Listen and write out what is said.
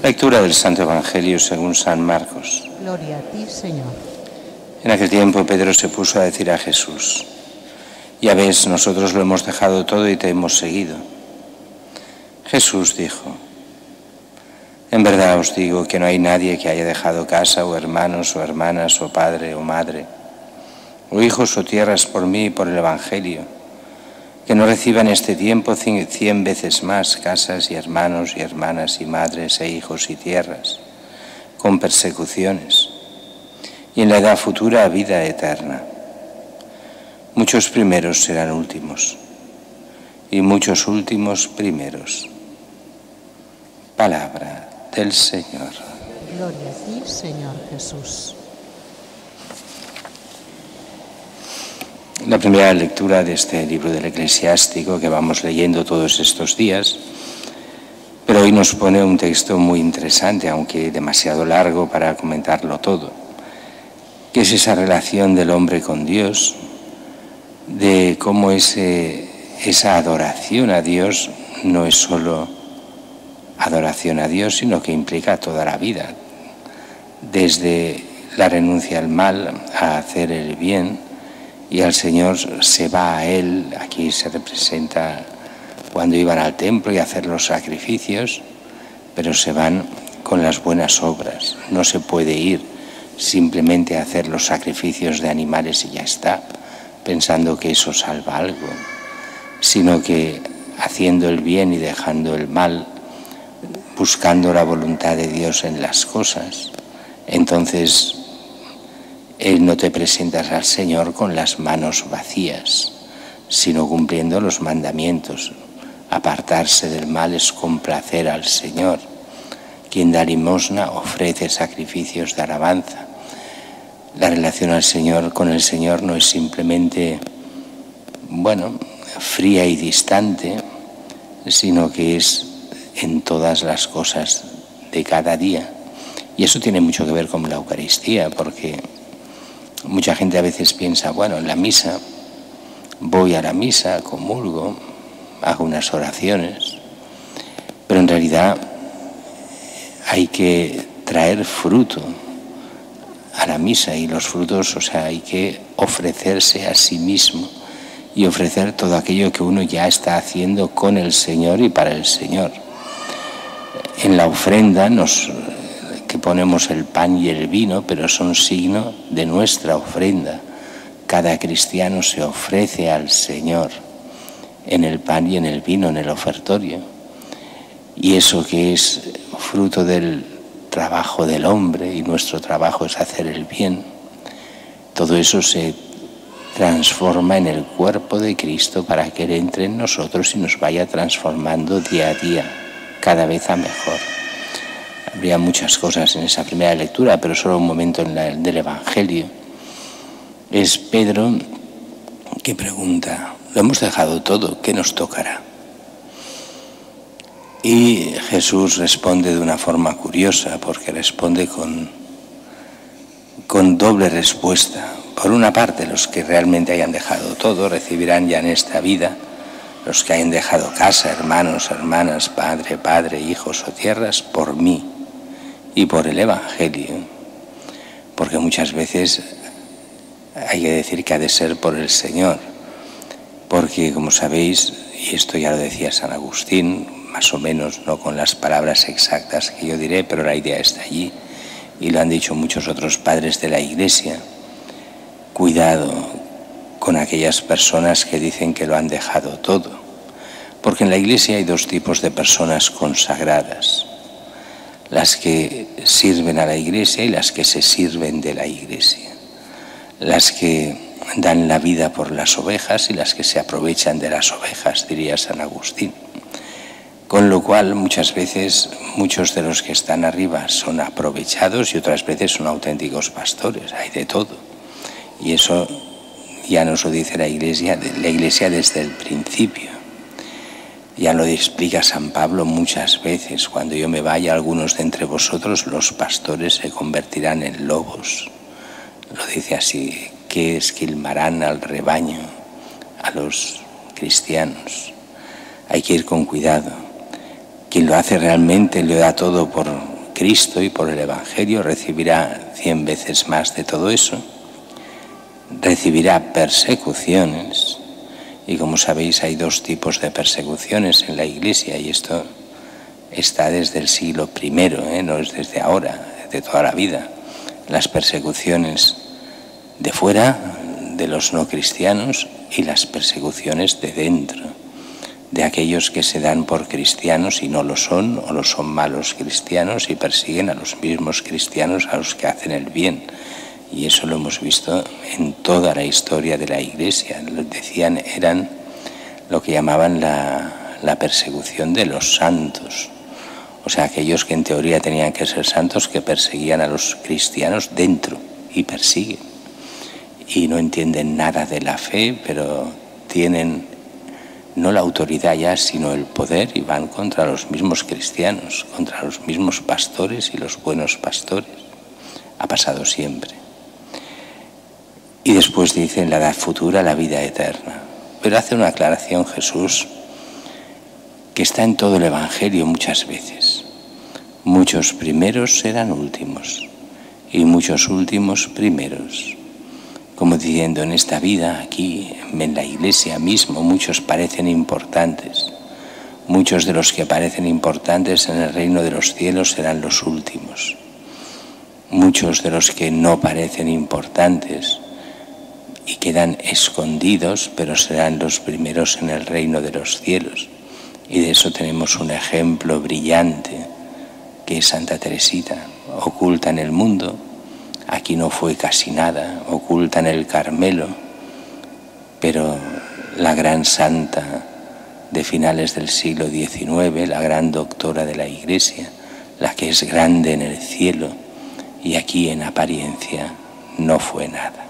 Lectura del Santo Evangelio según San Marcos. Gloria a ti, Señor. En aquel tiempo Pedro se puso a decir a Jesús: ya ves, nosotros lo hemos dejado todo y te hemos seguido. Jesús dijo: en verdad os digo que no hay nadie que haya dejado casa o hermanos o hermanas o padre o madre o hijos o tierras por mí y por el Evangelio, que no reciba en este tiempo 100 veces más casas y hermanos y hermanas y madres e hijos y tierras, con persecuciones, y en la edad futura vida eterna. Muchos primeros serán últimos, y muchos últimos primeros. Palabra del Señor. Gloria a ti, Señor Jesús. La primera lectura de este libro del Eclesiástico que vamos leyendo todos estos días, pero hoy nos pone un texto muy interesante, aunque demasiado largo para comentarlo todo, que es esa relación del hombre con Dios, de cómo esa adoración a Dios no es solo adoración a Dios, sino que implica toda la vida, desde la renuncia al mal a hacer el bien, y al Señor se va a Él. Aquí se representa cuando iban al templo y a hacer los sacrificios, pero se van con las buenas obras. No se puede ir simplemente a hacer los sacrificios de animales y ya está, pensando que eso salva algo, sino que haciendo el bien y dejando el mal, buscando la voluntad de Dios en las cosas, entonces no te presentas al Señor con las manos vacías, sino cumpliendo los mandamientos. Apartarse del mal es complacer al Señor. Quien da limosna ofrece sacrificios de alabanza. La relación con el Señor no es simplemente, fría y distante, sino que es en todas las cosas de cada día. Y eso tiene mucho que ver con la Eucaristía, porque mucha gente a veces piensa, en la misa, voy a la misa, comulgo, hago unas oraciones, pero en realidad hay que traer fruto a la misa, y los frutos, hay que ofrecerse a sí mismo y ofrecer todo aquello que uno ya está haciendo con el Señor y para el Señor. En la ofrenda que ponemos el pan y el vino, pero son signo de nuestra ofrenda. Cada cristiano se ofrece al Señor en el pan y en el vino, en el ofertorio. Y eso que es fruto del trabajo del hombre, y nuestro trabajo es hacer el bien, todo eso se transforma en el cuerpo de Cristo para que Él entre en nosotros y nos vaya transformando día a día, cada vez a mejor. Habría muchas cosas en esa primera lectura, pero solo un momento del Evangelio. Es Pedro que pregunta: lo hemos dejado todo, ¿qué nos tocará? Y Jesús responde de una forma curiosa, porque responde con doble respuesta. Por una parte, los que realmente hayan dejado todo recibirán ya en esta vida. Los que hayan dejado casa, hermanos, hermanas, padre, hijos o tierras, por mí y por el Evangelio, porque muchas veces hay que decir que ha de ser por el Señor, porque como sabéis, y esto ya lo decía San Agustín, más o menos, no con las palabras exactas que yo diré, pero la idea está allí, y lo han dicho muchos otros padres de la Iglesia: cuidado con aquellas personas que dicen que lo han dejado todo, porque en la Iglesia hay dos tipos de personas consagradas: las que sirven a la Iglesia y las que se sirven de la Iglesia, las que dan la vida por las ovejas y las que se aprovechan de las ovejas, diría San Agustín. Con lo cual, muchas veces, muchos de los que están arriba son aprovechados y otras veces son auténticos pastores, hay de todo. Y eso ya nos lo dice la Iglesia desde el principio. Ya lo explica San Pablo muchas veces: cuando yo me vaya, algunos de entre vosotros, los pastores, se convertirán en lobos. Lo dice así, que esquilmarán al rebaño, a los cristianos. Hay que ir con cuidado. Quien lo hace realmente, lo da todo por Cristo y por el Evangelio, recibirá 100 veces más de todo eso. Recibirá persecuciones, y como sabéis hay 2 tipos de persecuciones en la Iglesia, y esto está desde el siglo I, no es desde ahora, de toda la vida. Las persecuciones de fuera, de los no cristianos, y las persecuciones de dentro, de aquellos que se dan por cristianos y no lo son, o lo son malos cristianos y persiguen a los mismos cristianos a los que hacen el bien. Y eso lo hemos visto en toda la historia de la Iglesia. Lo decían, eran lo que llamaban la persecución de los santos. O sea, aquellos que en teoría tenían que ser santos, que perseguían a los cristianos dentro y persiguen. Y no entienden nada de la fe, pero tienen no la autoridad ya, sino el poder, y van contra los mismos cristianos, contra los mismos pastores y los buenos pastores. Ha pasado siempre. Y después dice en la edad futura la vida eterna. Pero hace una aclaración Jesús que está en todo el Evangelio muchas veces. Muchos primeros serán últimos y muchos últimos primeros. Como diciendo, en esta vida, aquí, en la Iglesia mismo, muchos parecen importantes. Muchos de los que parecen importantes en el reino de los cielos serán los últimos. Muchos de los que no parecen importantes y quedan escondidos, pero serán los primeros en el reino de los cielos. Y de eso tenemos un ejemplo brillante, que es Santa Teresita, oculta en el mundo. Aquí no fue casi nada, oculta en el Carmelo, pero la gran santa de finales del siglo XIX, la gran doctora de la Iglesia, la que es grande en el cielo, y aquí en apariencia no fue nada.